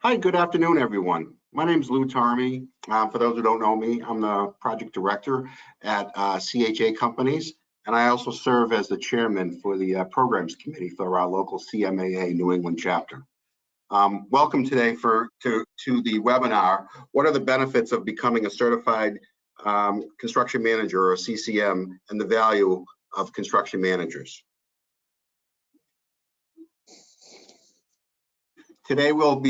Hi, good afternoon, everyone. My name is Lou Tarmy. For those who don't know me, I'm the project director at CHA Companies, and I also serve as the chairman for the programs committee for our local CMAA New England chapter. Welcome today to the webinar, What are the benefits of becoming a certified construction manager or CCM and the value of construction managers. Today we'll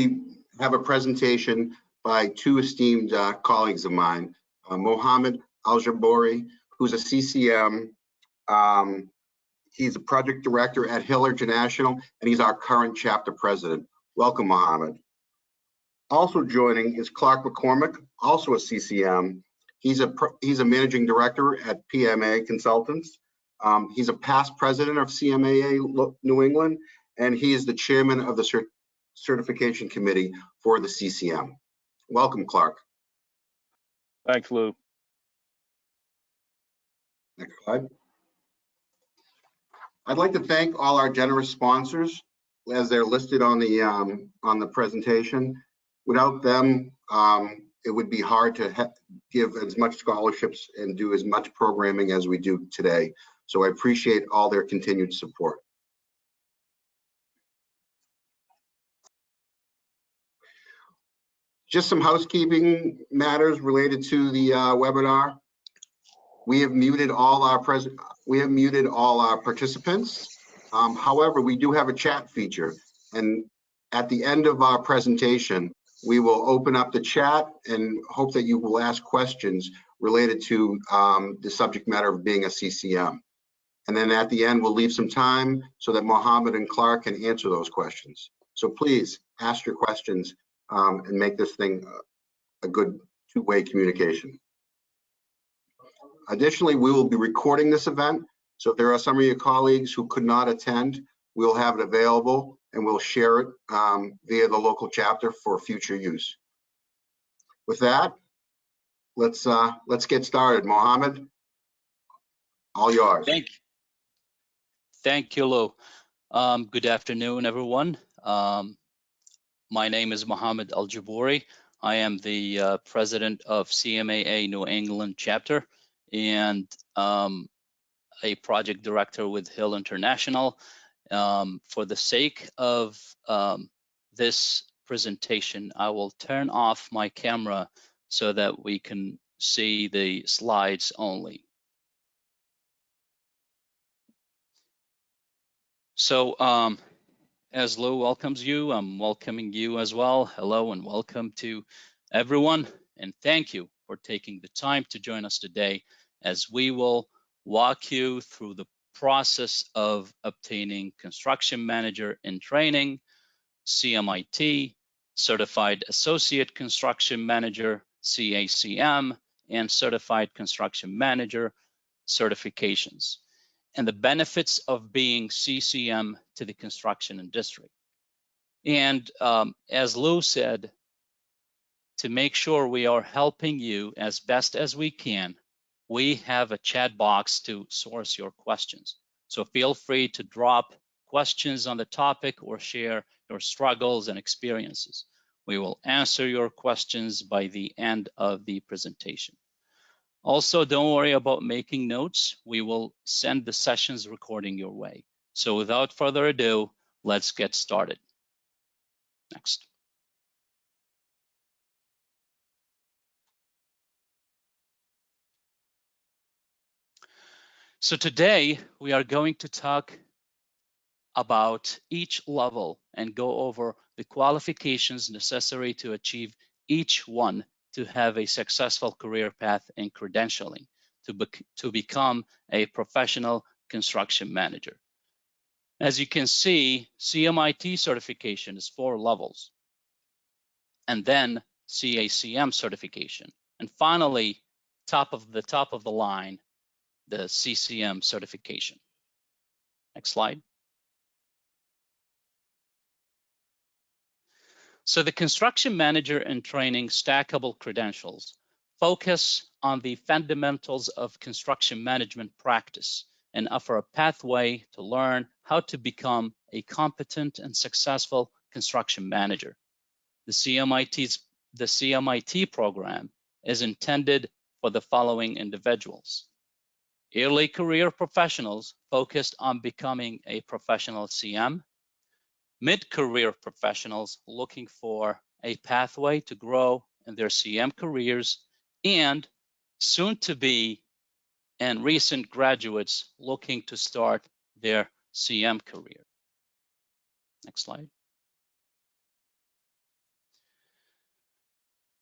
have a presentation by two esteemed colleagues of mine, Mohammed Al-Jabouri, who's a CCM. He's a project director at Hill International, and he's our current chapter president. Welcome, Mohammed. Also joining is Clark McCormick, also a CCM. He's a managing director at PMA Consultants. He's a past president of CMAA New England, and he is the chairman of the certification committee for the CCM. Welcome, Clark. Thanks, Lou. Next slide. I'd like to thank all our generous sponsors as they're listed on the presentation. Without them, it would be hard to give as much scholarships and do as much programming as we do today. So I appreciate all their continued support. Just some housekeeping matters related to the webinar. We have muted all our participants. However, we do have a chat feature, and at the end of our presentation, we will open up the chat and hope that you will ask questions related to the subject matter of being a CCM. And then at the end, we'll leave some time so that Mohammed and Clark can answer those questions. So please ask your questions and make this thing a good two-way communication. Additionally, we will be recording this event. So if there are some of your colleagues who could not attend, we'll have it available and we'll share it via the local chapter for future use. With that, let's get started. Mohammed, all yours. Thank you, Lou. Good afternoon, everyone. My name is Mohammed Al-Jabouri. I am the president of CMAA New England chapter and a project director with Hill International. For the sake of this presentation, I will turn off my camera so that we can see the slides only. So as Lou welcomes you, I'm welcoming you as well. Hello and welcome to everyone, and thank you for taking the time to join us today as we will walk you through the process of obtaining construction manager in training, CMIT, certified associate construction manager, CACM, and certified construction manager certifications, and the benefits of being CCM to the construction industry. And as Lou said, to make sure we are helping you as best as we can, we have a chat box to source your questions. So feel free to drop questions on the topic or share your struggles and experiences. We will answer your questions by the end of the presentation. Also, don't worry about making notes. We will send the sessions recording your way. So without further ado, let's get started. Next. So today we are going to talk about each level and go over the qualifications necessary to achieve each one to have a successful career path in credentialing to become a professional construction manager. As you can see, CMIT certification is 4 levels, and then CACM certification, and finally, top of the line, the CCM certification. Next slide. So the construction manager in training stackable credentials focus on the fundamentals of construction management practice and offer a pathway to learn how to become a competent and successful construction manager. The CMIT program is intended for the following individuals: early career professionals focused on becoming a professional CM, mid-career professionals looking for a pathway to grow in their CM careers, and soon to be and recent graduates looking to start their CM career. Next slide.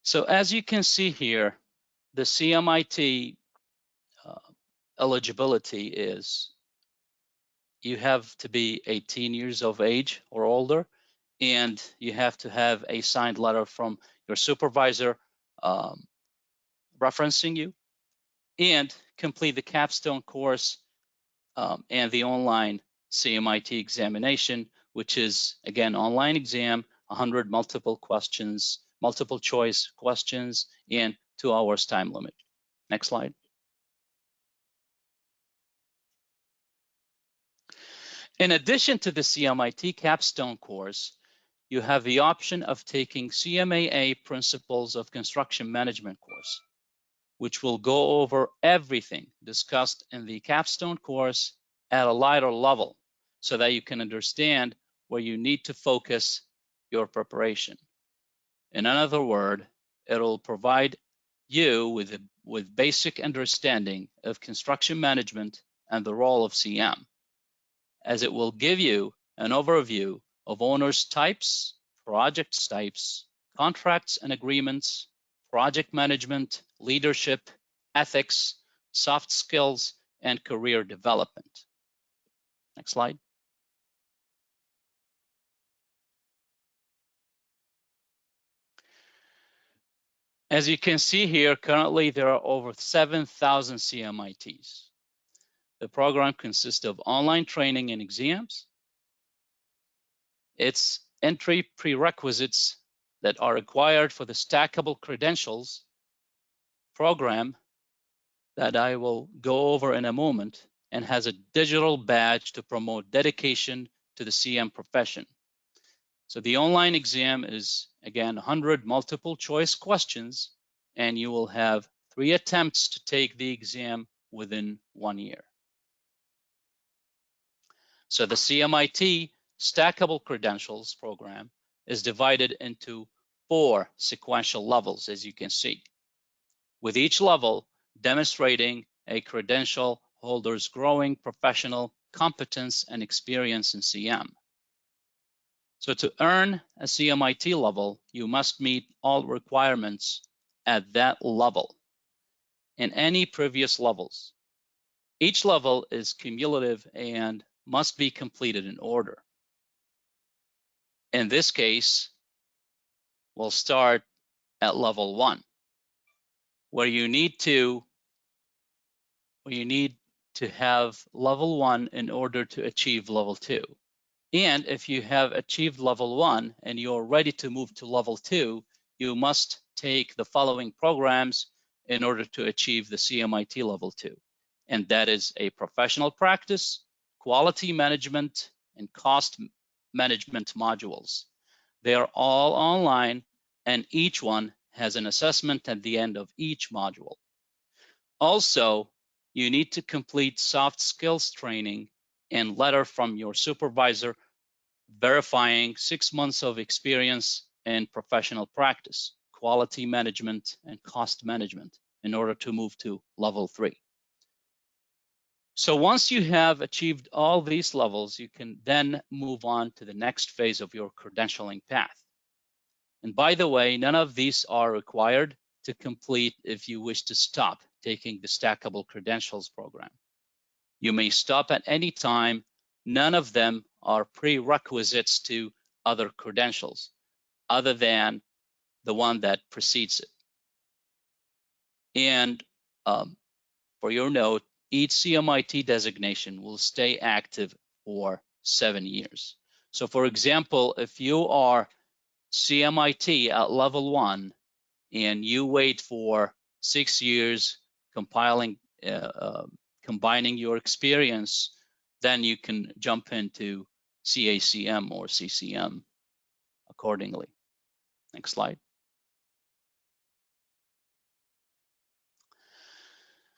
So as you can see here, the CMIT eligibility is you have to be 18 years of age or older, and you have to have a signed letter from your supervisor referencing you, and complete the capstone course and the online CMIT examination, which is, again, online exam, 100 multiple choice questions, and 2 hours time limit. Next slide. In addition to the CMIT capstone course, you have the option of taking CMAA Principles of Construction Management course, which will go over everything discussed in the capstone course at a lighter level so that you can understand where you need to focus your preparation. In another word, it'll provide you with basic understanding of construction management and the role of CM, as it will give you an overview of owners types, projects types, contracts and agreements, project management, leadership, ethics, soft skills, and career development. Next slide. As you can see here, currently there are over 7,000 CMITs. The program consists of online training and exams. Its entry prerequisites that are required for the stackable credentials program that I will go over in a moment, and has a digital badge to promote dedication to the CM profession. So the online exam is, again, 100 multiple choice questions, and you will have 3 attempts to take the exam within 1 year. So the CMIT Stackable Credentials program is divided into 4 sequential levels, as you can see, with each level demonstrating a credential holder's growing professional competence and experience in CM. So to earn a CMIT level, you must meet all requirements at that level and any previous levels. Each level is cumulative and must be completed in order. In this case, we'll start at level 1, where you need to have level 1 in order to achieve level 2. And if you have achieved level 1 and you're ready to move to level 2, you must take the following programs in order to achieve the CMIT level 2. And that is a professional practice, quality management, and cost management modules. They are all online, and each one has an assessment at the end of each module. Also, you need to complete soft skills training and letter from your supervisor verifying 6 months of experience in professional practice, quality management, and cost management in order to move to level 3. So once you have achieved all these levels, you can then move on to the next phase of your credentialing path. And by the way, none of these are required to complete if you wish to stop taking the Stackable Credentials program. You may stop at any time. None of them are prerequisites to other credentials other than the one that precedes it. And for your note, each CMIT designation will stay active for 7 years. So for example, if you are CMIT at level 1 and you wait for 6 years combining your experience, then you can jump into CACM or CCM accordingly. Next slide.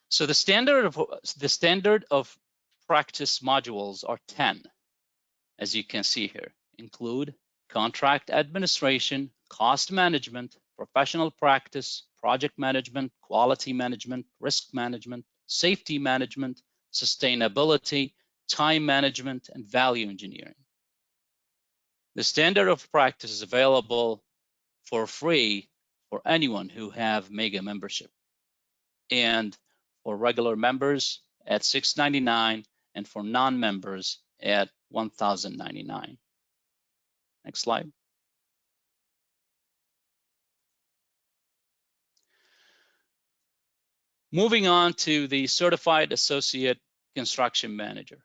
So the standard of practice modules are 10, as you can see here, include contract administration, cost management, professional practice, project management, quality management, risk management, safety management, sustainability, time management, and value engineering. The standard of practice is available for free for anyone who have mega membership, and for regular members at $6.99, and for non-members at $1,099. Next slide. Moving on to the Certified Associate Construction Manager.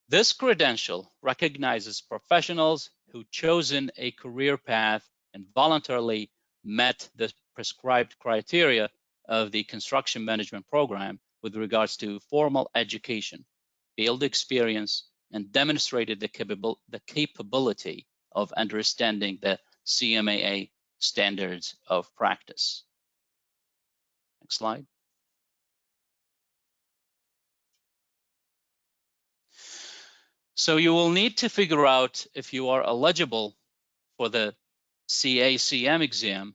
This credential recognizes professionals who chosen a career path and voluntarily met the prescribed criteria of the construction management program with regards to formal education, field experience, and demonstrated the capability of understanding the CMAA standards of practice. Next slide. So you will need to figure out if you are eligible for the CACM exam,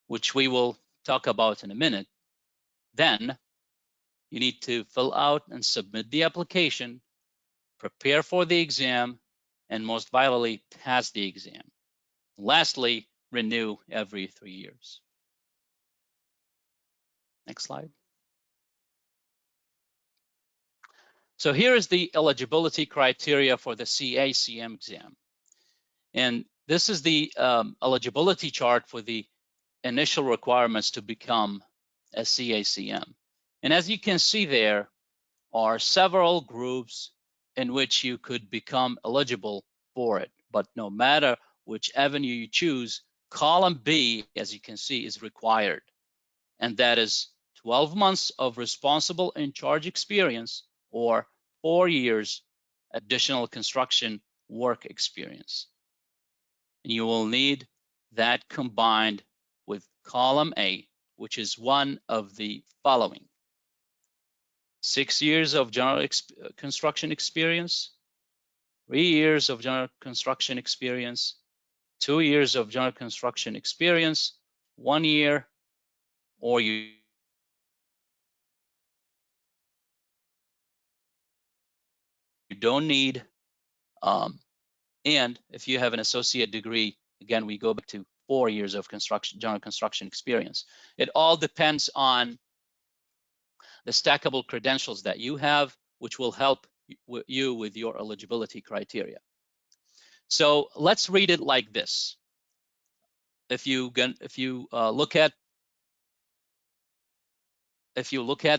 which we will talk about in a minute. Then you need to fill out and submit the application, prepare for the exam, and most vitally, pass the exam. Lastly, renew every 3 years. Next slide. So here is the eligibility criteria for the CACM exam. And this is the eligibility chart for the initial requirements to become a CACM. And as you can see, there are several groups in which you could become eligible for it. But no matter which avenue you choose, column B, as you can see, is required. And that is 12 months of responsible in charge experience or 4 years additional construction work experience. And you will need that combined with column A, which is one of the following: 6 years of general construction experience, 3 years of general construction experience, 2 years of general construction experience, 1 year, or you don't need. And if you have an associate degree, again, we go back to 4 years of general construction experience. It all depends on the stackable credentials that you have, which will help you with your eligibility criteria. So let's read it like this. If you look at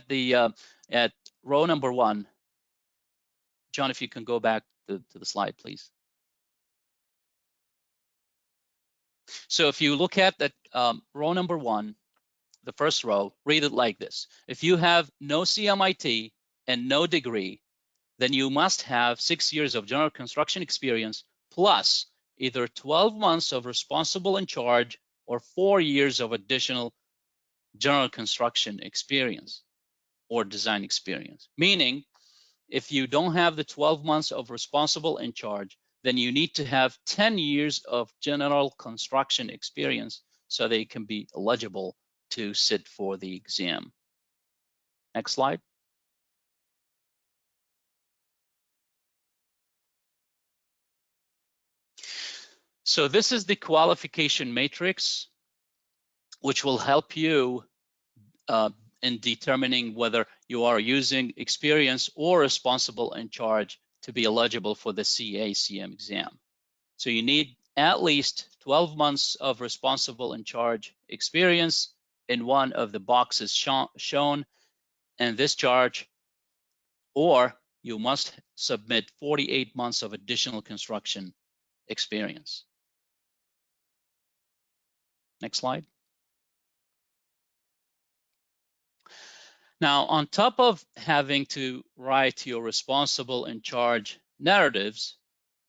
the at row number 1, John, if you can go back to the slide, please. So if you look at that row number 1, the first row, read it like this: if you have no CMIT and no degree, then you must have 6 years of general construction experience plus either 12 months of responsible in charge or 4 years of additional general construction experience or design experience. Meaning, if you don't have the 12 months of responsible in charge, then you need to have 10 years of general construction experience so they can be eligible to sit for the exam. Next slide. So this is the qualification matrix, which will help you in determining whether you are using experience or responsible in charge to be eligible for the CACM exam. So you need at least 12 months of responsible in charge experience in one of the boxes shown in this chart, or you must submit 48 months of additional construction experience. Next slide. Now, on top of having to write your responsible in charge narratives,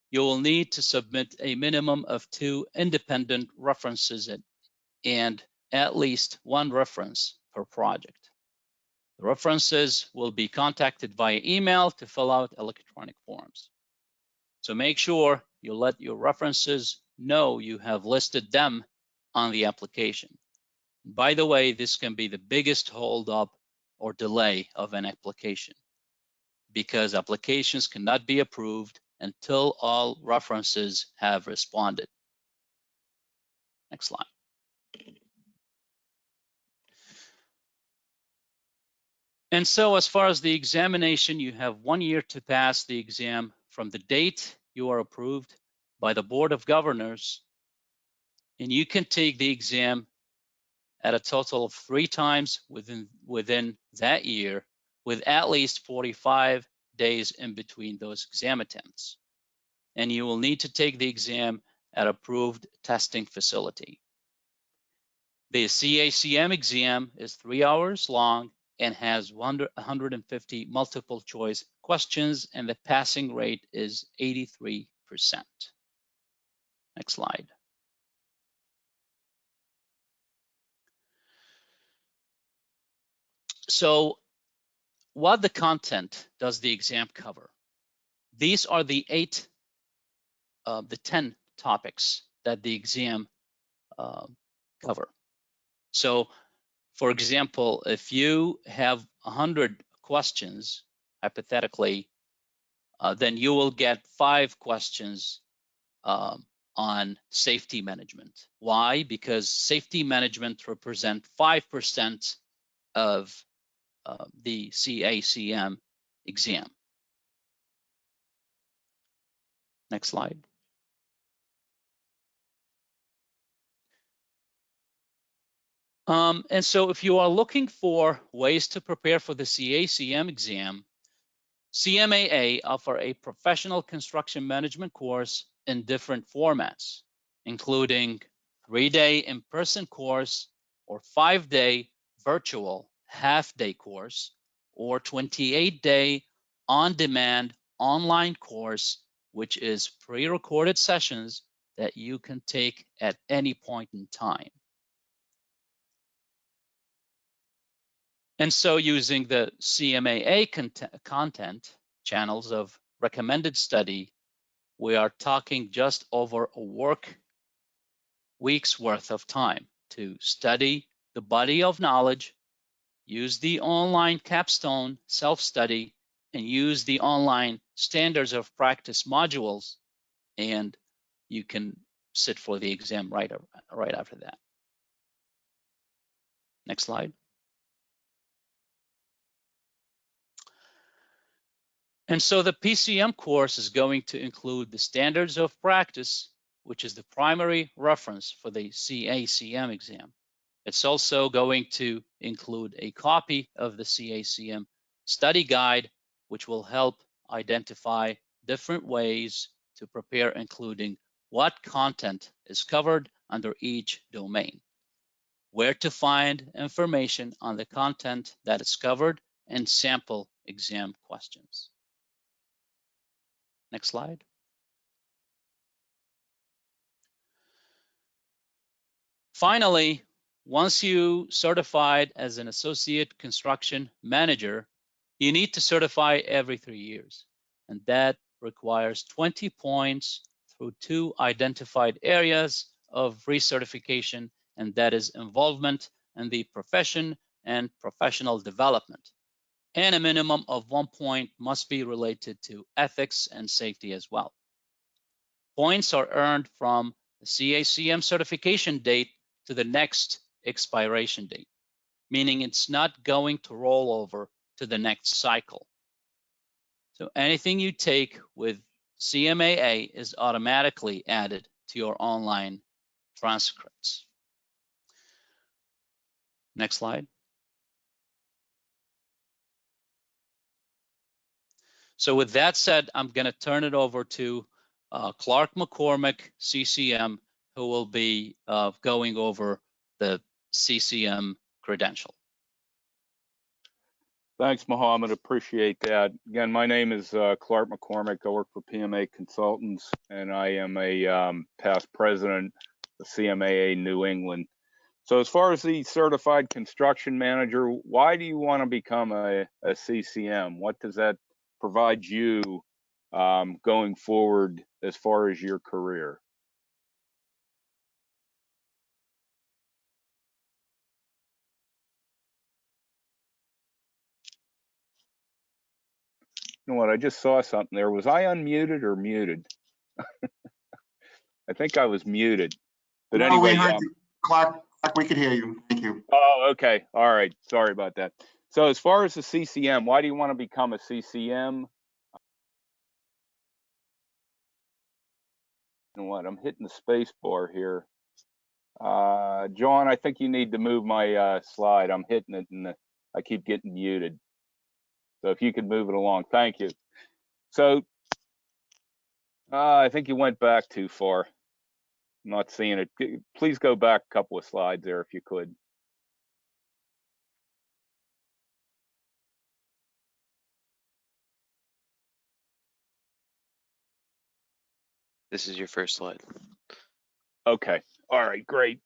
you will need to submit a minimum of 2 independent references and at least 1 reference per project. The references will be contacted via email to fill out electronic forms. So make sure you let your references know you have listed them on the application. By the way, this can be the biggest holdup or delay of an application, because applications cannot be approved until all references have responded. Next slide. And so as far as the examination, you have 1 year to pass the exam from the date you are approved by the Board of Governors, and you can take the exam at a total of 3 times within that year, with at least 45 days in between those exam attempts. And you will need to take the exam at approved testing facility. The CACM exam is 3 hours long and has 150 multiple choice questions, and the passing rate is 83%. Next slide. So what the content does the exam cover? These are the 10 topics that the exam cover. So for example, if you have 100 questions, hypothetically, then you will get 5 questions on safety management. Why? Because safety management represents 5% of the CACM exam. Next slide. And so if you are looking for ways to prepare for the CACM exam, CMAA offer a professional construction management course in different formats, including 3-day in-person course or 5-day virtual half-day course or 28-day on-demand online course, which is pre-recorded sessions that you can take at any point in time. And so using the CMAA content channels of recommended study, we are talking just over a week's worth of time to study the body of knowledge, use the online capstone self-study, and use the online standards of practice modules, and you can sit for the exam right after that. Next slide. And so the PCM course is going to include the standards of practice, which is the primary reference for the CACM exam. It's also going to include a copy of the CACM study guide, which will help identify different ways to prepare, including what content is covered under each domain, where to find information on the content that is covered, and sample exam questions. Next slide. Finally, once you certified as an associate construction manager, you need to certify every 3 years, and that requires 20 points through 2 identified areas of recertification, and that is involvement in the profession and professional development. And a minimum of 1 point must be related to ethics and safety as well. Points are earned from the CACM certification date to the next expiration date, meaning it's not going to roll over to the next cycle. So anything you take with CMAA is automatically added to your online transcripts. Next slide. So with that said, I'm going to turn it over to Clark McCormick, CCM, who will be going over the CCM credential. Thanks, Mohammed. Appreciate that. Again, my name is Clark McCormick. I work for PMA Consultants, and I am a past president of CMAA New England. So as far as the certified construction manager, why do you want to become a CCM? What does that provide you going forward as far as your career? You know what? I just saw something there. Was I unmuted or muted? I think I was muted. But No, anyway, we heard you. Clark, we could hear you. Thank you. oh, okay. All right. Sorry about that. So as far as the CCM, why do you want to become a CCM? You know what? I'm hitting the space bar here. John, I think you need to move my slide. I'm hitting it and I keep getting muted. So if you could move it along, thank you. So I think you went back too far. I'm not seeing it. Please go back a couple of slides there if you could. This is your first slide. Okay. All right, great.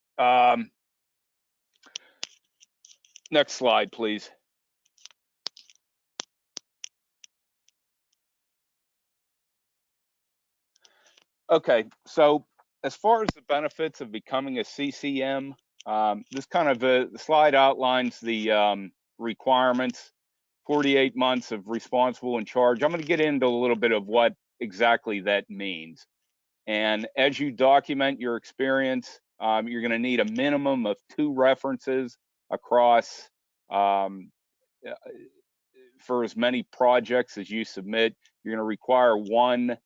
Next slide, please. Okay, so as far as the benefits of becoming a CCM, this kind of the slide outlines the requirements, 48 months of responsible in charge. I'm going to get into a little bit of what exactly that means. And as you document your experience, you're going to need a minimum of 2 references across for as many projects as you submit. You're going to require one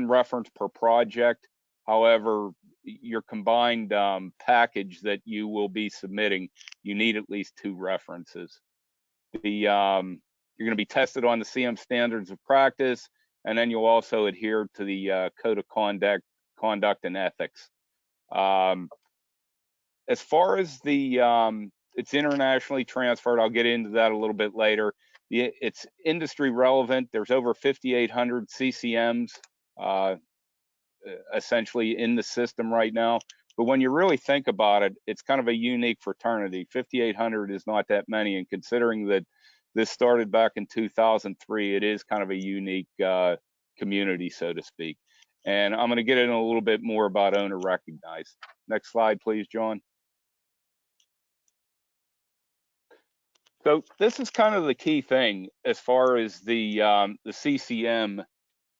reference per project. However, your combined package that you will be submitting, you need at least 2 references. You're going to be tested on the CM standards of practice, and then you'll also adhere to the code of conduct and ethics. As far as the it's internationally transferred, I'll get into that a little bit later. It's industry relevant. There's over 5,800 CCMs essentially in the system right now. But when you really think about it, it's kind of a unique fraternity. 5,800 is not that many, and considering that this started back in 2003, it is kind of a unique community, so to speak. And I'm going to get in a little bit more about owner recognized. Next slide, please, John. So this is kind of the key thing as far as the CCM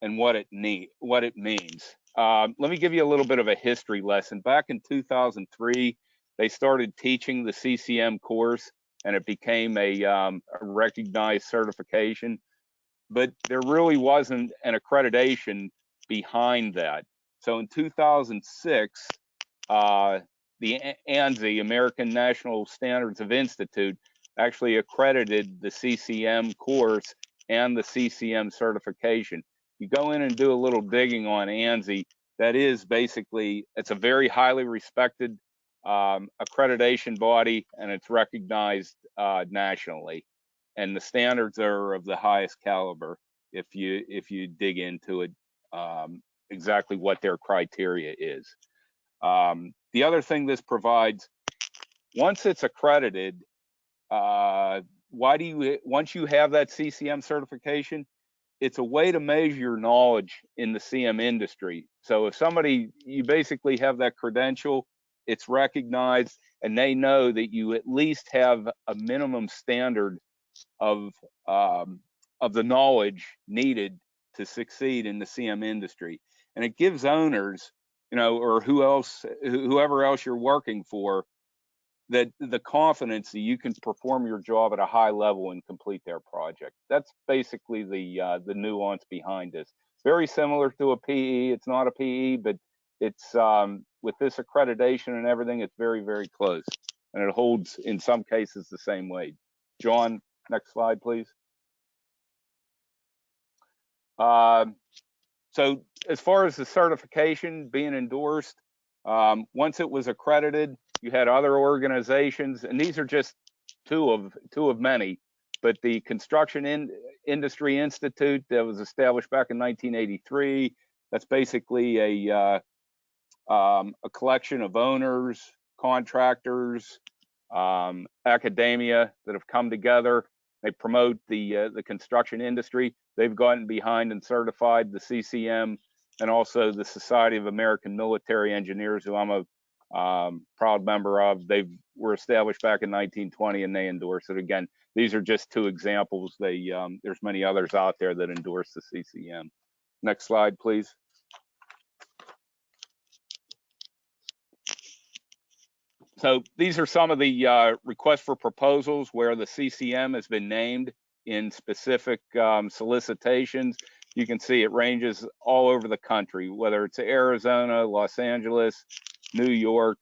and what it means. Let me give you a little bit of a history lesson. Back in 2003, they started teaching the CCM course, and it became a recognized certification. But there really wasn't an accreditation behind that. So in 2006, the ANSI, American National Standards of Institute, actually accredited the CCM course and the CCM certification. You go in and do a little digging on ANSI, that is basically, it's a very highly respected accreditation body, and it's recognized nationally. And the standards are of the highest caliber if you dig into it, exactly what their criteria is. The other thing this provides, once it's accredited, once you have that CCM certification, it's a way to measure your knowledge in the CM industry. So if you basically have that credential, it's recognized, and they know that you at least have a minimum standard of the knowledge needed to succeed in the CM industry. And it gives owners, or whoever else you're working for, that the confidence that you can perform your job at a high level and complete their project. That's basically the nuance behind this. Very similar to a PE. It's not a PE, but it's with this accreditation and everything, it's very, very close, and it holds in some cases the same way. John, next slide, please. So as far as the certification being endorsed, once it was accredited, you had other organizations, and these are just two of many, but the Construction Industry Institute that was established back in 1983, that's basically a collection of owners, contractors, academia that have come together. They promote the construction industry. They've gotten behind and certified the CCM and also the Society of American Military Engineers, who I'm a proud member of. They were established back in 1920 and they endorse it. Again, these are just two examples. There's many others out there that endorse the CCM. Next slide, please. So these are some of the requests for proposals where the CCM has been named in specific solicitations. You can see it ranges all over the country, whether it's Arizona, Los Angeles, New York.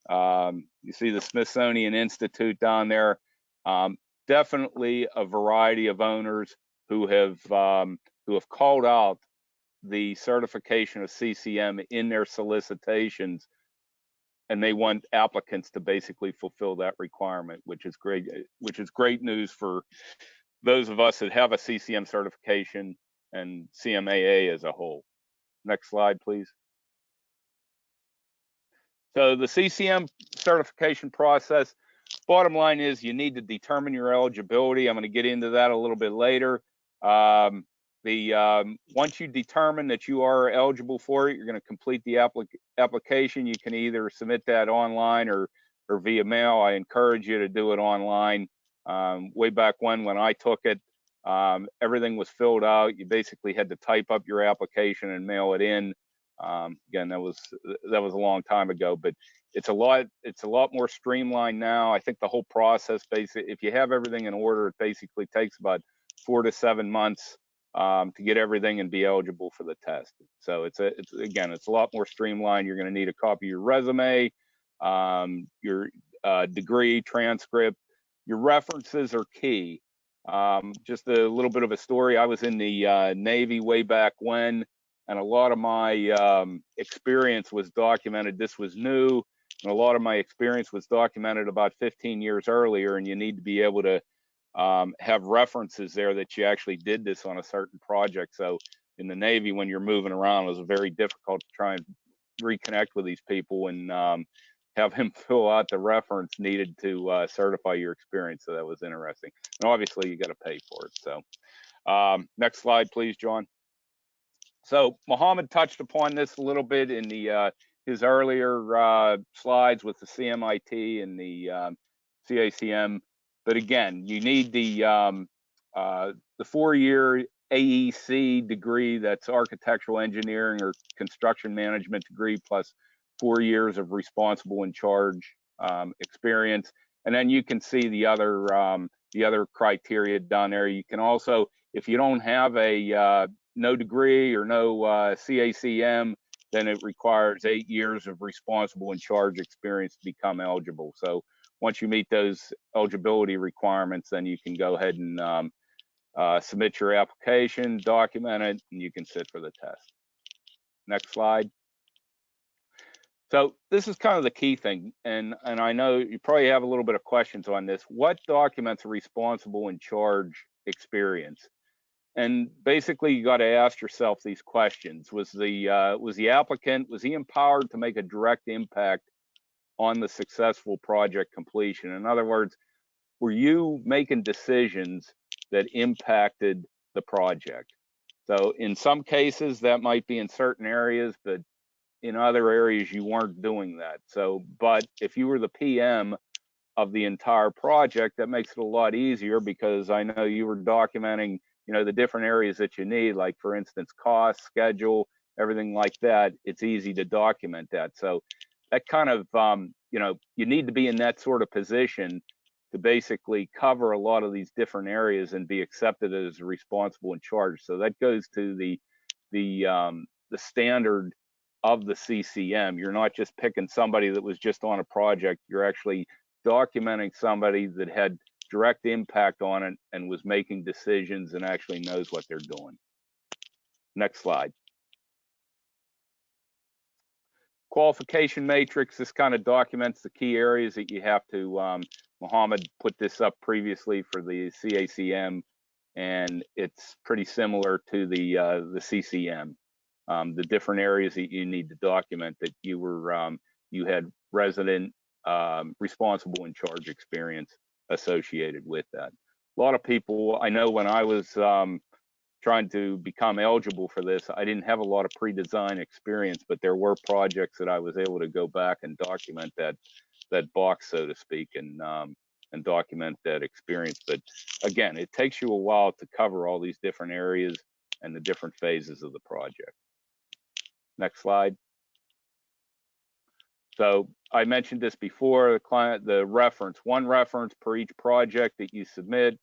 You see the Smithsonian Institute down there. Definitely a variety of owners who have called out the certification of CCM in their solicitations, and they want applicants to basically fulfill that requirement, which is great news for those of us that have a CCM certification and CMAA as a whole. Next slide, please. So the CCM certification process, bottom line is you need to determine your eligibility. I'm going to get into that a little bit later. Once you determine that you are eligible for it, you're going to complete the application. You can either submit that online or via mail. I encourage you to do it online. Way back when I took it, everything was filled out. You basically had to type up your application and mail it in. Again, that was a long time ago, but it's a lot more streamlined now. I think the whole process, basically, if you have everything in order, it basically takes about 4 to 7 months to get everything and be eligible for the test. So it's a lot more streamlined. You're going to need a copy of your resume, your degree, transcript. Your references are key. Just a little bit of a story. I was in the Navy way back when, and a lot of my experience was documented. This was new, and a lot of my experience was documented about 15 years earlier, and you need to be able to have references there that you actually did this on a certain project. So in the Navy, when you're moving around, it was very difficult to try and reconnect with these people and have him fill out the reference needed to certify your experience. So that was interesting. And obviously, you got to pay for it. So next slide, please, John. So Mohammed touched upon this a little bit in his earlier slides with the CMIT and the CACM. But again, you need the 4-year AEC degree, that's architectural engineering or construction management degree, plus 4 years of responsible in charge experience. And then you can see the other criteria down there. You can also, if you don't have a no degree or no CACM, then it requires 8 years of responsible in charge experience to become eligible. So once you meet those eligibility requirements, then you can go ahead and submit your application, document it, and you can sit for the test. Next slide. So this is kind of the key thing, and I know you probably have a little bit of questions on this. What documents a responsible in charge experience? And basically, you got to ask yourself these questions. Was the applicant, was he empowered to make a direct impact on the successful project completion? In other words, were you making decisions that impacted the project? So in some cases, that might be in certain areas, but in other areas, you weren't doing that. So, but if you were the PM of the entire project, that makes it a lot easier, because I know you were documenting, the different areas that you need, like for instance, cost, schedule, everything like that. It's easy to document that. So that kind of, you need to be in that sort of position to basically cover a lot of these different areas and be accepted as responsible in charge. So that goes to the standard of the CCM. You're not just picking somebody that was just on a project. You're actually documenting somebody that had direct impact on it and was making decisions and actually knows what they're doing. Next slide. Qualification matrix. This kind of documents the key areas that you have to Mohammed put this up previously for the CACM, and it's pretty similar to the CCM. The different areas that you need to document that you had resident, responsible, in charge experience associated with that. A lot of people, I know when I was trying to become eligible for this, I didn't have a lot of pre-design experience, but there were projects that I was able to go back and document that box, so to speak, and document that experience. But again, it takes you a while to cover all these different areas and the different phases of the project. Next slide. So I mentioned this before, the reference, one reference per each project that you submit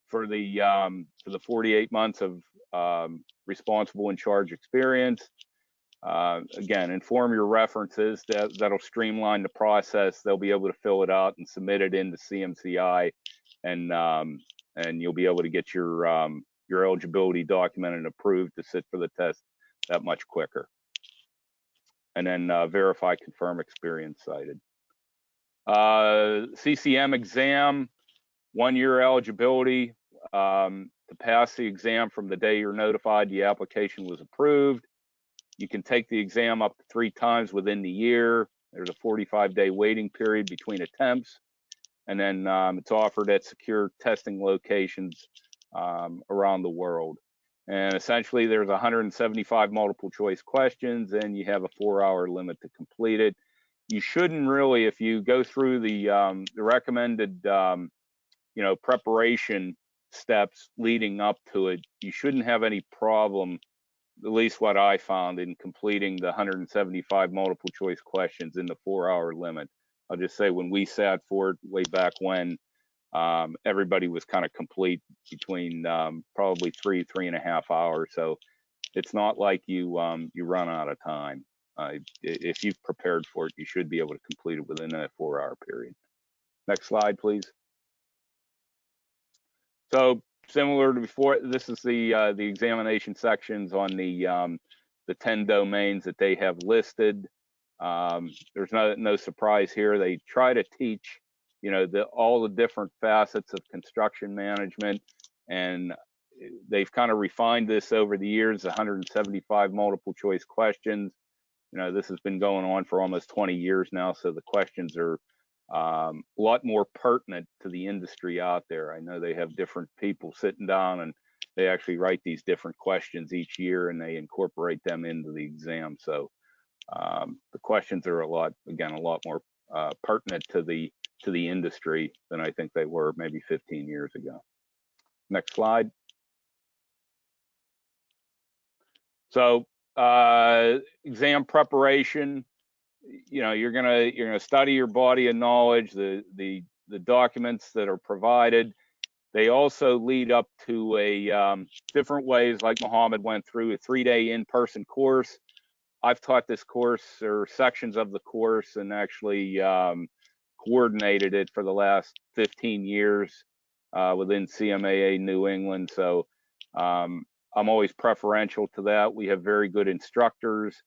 for the 48 months of responsible in charge experience. Again, inform your references. That'll streamline the process. They'll be able to fill it out and submit it into CMCI, and you'll be able to get your eligibility documented and approved to sit for the test that much quicker. And then verify, confirm experience cited. CCM exam, 1 year eligibility. To pass the exam from the day you're notified the application was approved. You can take the exam up to 3 times within the year. There's a 45-day waiting period between attempts. And then it's offered at secure testing locations around the world. And essentially there's 175 multiple choice questions, and you have a 4-hour limit to complete it. You shouldn't really, if you go through the recommended preparation steps leading up to it, you shouldn't have any problem, at least what I found, in completing the 175 multiple choice questions in the 4-hour limit. I'll just say when we sat for it way back when, everybody was kind of complete between probably 3.5 hours. So it's not like you run out of time. If you've prepared for it, you should be able to complete it within that 4-hour period. Next slide, please. So similar to before, this is the examination sections on the 10 domains that they have listed. There's no surprise here. They try to teach, all the different facets of construction management, and they've kind of refined this over the years. 175 multiple choice questions. This has been going on for almost 20 years now, so the questions are a lot more pertinent to the industry out there. I know they have different people sitting down, and they actually write these different questions each year, and they incorporate them into the exam. So the questions are a lot more pertinent to the industry than I think they were maybe 15 years ago. Next slide. So exam preparation. You're gonna study your body of knowledge, the documents that are provided. They also lead up to a different ways, like Mohammed went through, a 3-day in-person course. I've taught this course or sections of the course, and actually coordinated it for the last 15 years within CMAA New England. So I'm always preferential to that. We have very good instructors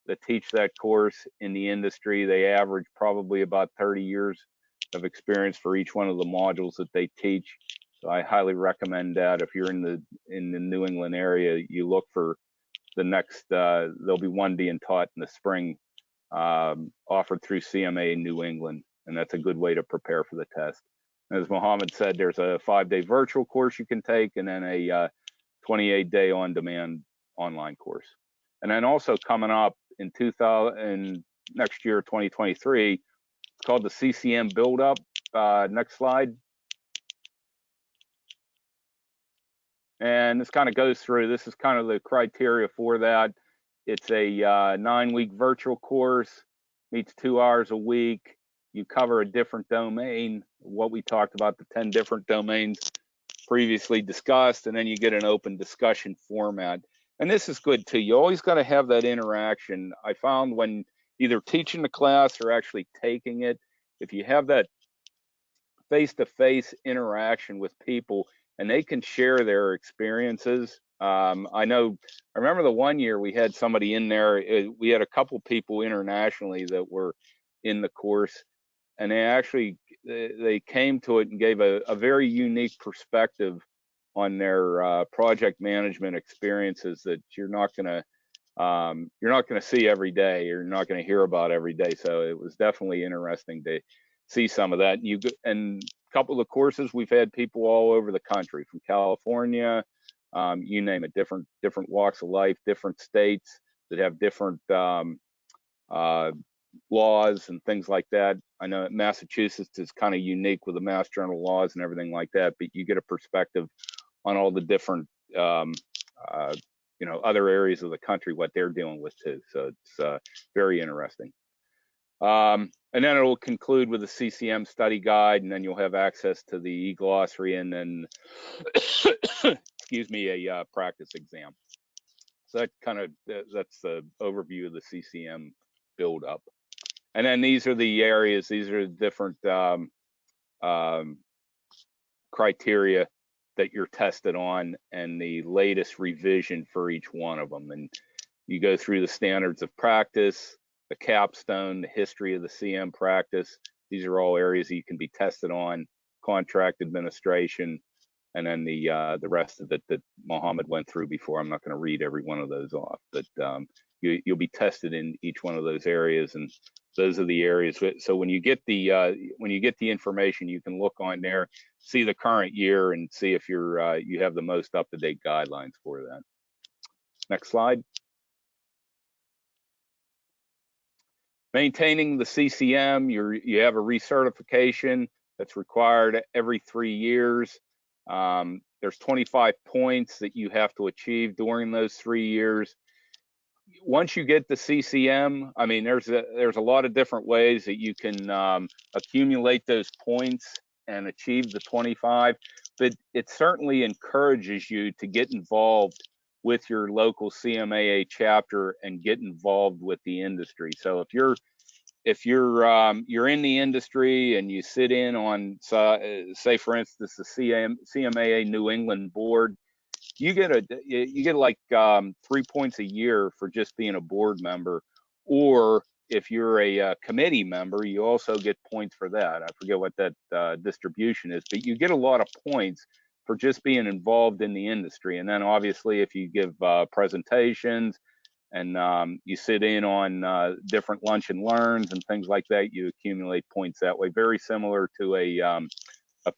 that teach that course in the industry. They average probably about 30 years of experience for each one of the modules that they teach. So I highly recommend that. If you're in the New England area, you look for the next, there'll be one being taught in the spring, offered through CMA New England, and that's a good way to prepare for the test. As Mohammed said, there's a 5-day virtual course you can take, and then a 28-day on-demand online course. And then also coming up in next year, 2023, it's called the CCM Build Up. Next slide. And this kind of goes through, this is kind of the criteria for that. It's a 9-week virtual course, meets 2 hours a week. You cover a different domain, what we talked about, the 10 different domains previously discussed, and then you get an open discussion format. And this is good too. You always got to have that interaction. I found when either teaching the class or actually taking it, if you have that face-to-face interaction with people and they can share their experiences. I remember the one year we had somebody in there, we had a couple people internationally that were in the course, and they actually they came to it and gave a very unique perspective on their project management experiences that you're not going to see every day. You're not going to hear about every day. So it was definitely interesting to see some of that. And a couple of courses, we've had people all over the country, from California, you name it, different walks of life, different states that have different laws and things like that. I know Massachusetts is kind of unique with the Mass General laws and everything like that, but you get a perspective on all the different other areas of the country, what they're dealing with too. So it's very interesting. And then it'll conclude with the CCM study guide, and then you'll have access to the e-glossary, and then excuse me, a practice exam. So that that's the overview of the CCM build up. And then these are the areas, these are the different criteria that you're tested on, and the latest revision for each one of them. And you go through the standards of practice, the capstone, the history of the CM practice. These are all areas that you can be tested on, contract administration, and then the rest of it that Mohammed went through before. I'm not going to read every one of those off, but you'll be tested in each one of those areas, and those are the areas. So when you get the information, you can look on there, see the current year, and see if you have the most up-to-date guidelines for that. Next slide. Maintaining the CCM, you have a recertification that's required every 3 years. There's 25 points that you have to achieve during those 3 years. Once you get the CCM, I mean, there's a lot of different ways that you can accumulate those points and achieve the 25, but it certainly encourages you to get involved with your local CMAA chapter and get involved with the industry. So if you're in the industry and you sit in on, say for instance, the CMAA New England board, you get like 3 points a year for just being a board member. Or if you're a committee member, you also get points for that. I forget what that distribution is, but you get a lot of points for just being involved in the industry. And then obviously if you give presentations and you sit in on different lunch and learns and things like that, you accumulate points that way. Very similar to a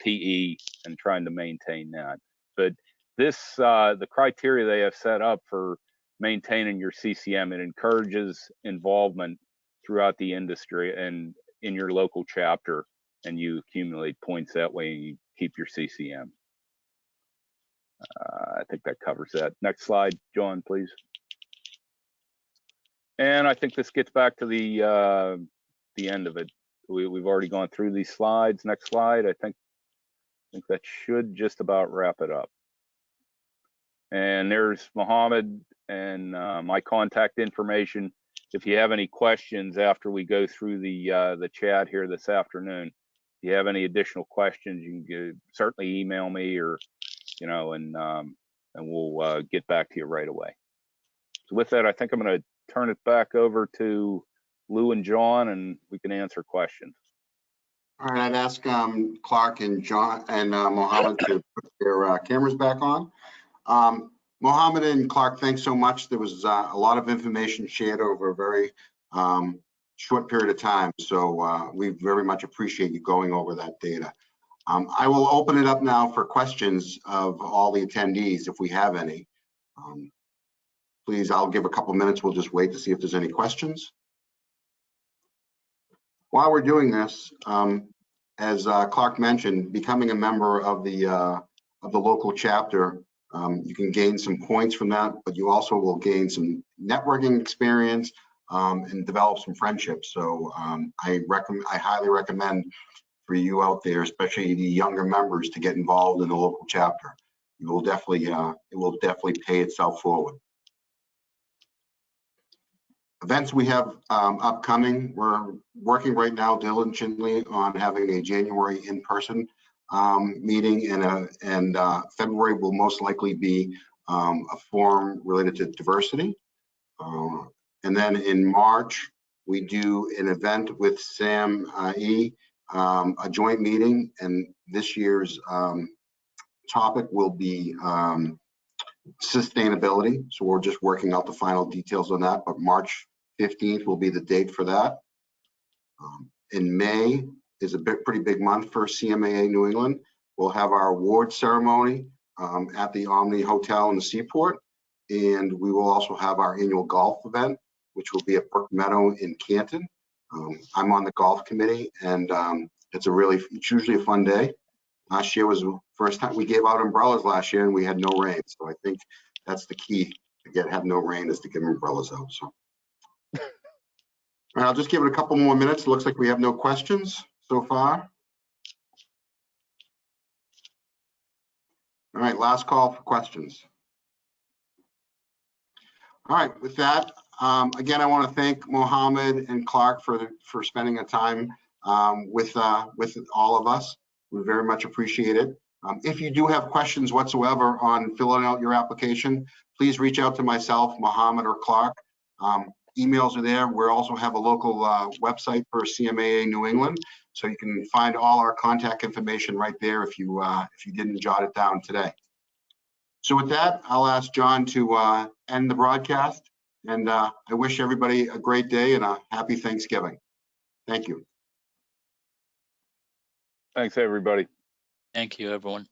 PE and trying to maintain that. But this, the criteria they have set up for maintaining your CCM, it encourages involvement throughout the industry and in your local chapter, and you accumulate points that way and you keep your CCM. I think that covers that. Next slide, John, please. And I think this gets back to the end of it. We've already gone through these slides. Next slide. I think that should just about wrap it up. And there's Mohammed and my contact information. If you have any questions after we go through the chat here this afternoon, if you have any additional questions, you can certainly email me, or and we'll get back to you right away. So with that, I think I'm going to turn it back over to Lou and John, and we can answer questions. All right, I'd ask Clark and John and Mohammed to put their cameras back on. Mohammed and Clark, thanks so much. There was a lot of information shared over a very short period of time, so we very much appreciate you going over that data. I will open it up now for questions of all the attendees if we have any. Please, I'll give a couple minutes. We'll just wait to see if there's any questions. While we're doing this, as Clark mentioned, becoming a member of the local chapter, you can gain some points from that, but you also will gain some networking experience and develop some friendships. So I highly recommend for you out there, especially the younger members, to get involved in the local chapter. You will definitely, it will definitely pay itself forward. Events we have upcoming, we're working right now diligently on having a January in-person meeting, and February will most likely be a forum related to diversity. And then in March, we do an event with CMAA a joint meeting, and this year's topic will be sustainability. So we're just working out the final details on that, but March 15th will be the date for that. In May is a pretty big month for CMAA New England. We'll have our award ceremony at the Omni Hotel in the Seaport, and we will also have our annual golf event, which will be at Brook Meadow in Canton. I'm on the golf committee, and it's usually a fun day. Last year was the first time we gave out umbrellas last year, and we had no rain. So I think that's the key to have no rain, is to give umbrellas out. So, all right, I'll just give it a couple more minutes. It looks like we have no questions so far. All right, last call for questions. All right, with that, again, I want to thank Mohammed and Clark for spending a time with all of us. We very much appreciate it. If you do have questions whatsoever on filling out your application, please reach out to myself, Mohammed, or Clark. Emails are there. We also have a local website for CMAA New England, so you can find all our contact information right there if you didn't jot it down today. So with that, I'll ask John to end the broadcast, and I wish everybody a great day and a happy Thanksgiving. Thank you. Thanks, everybody. Thank you, everyone.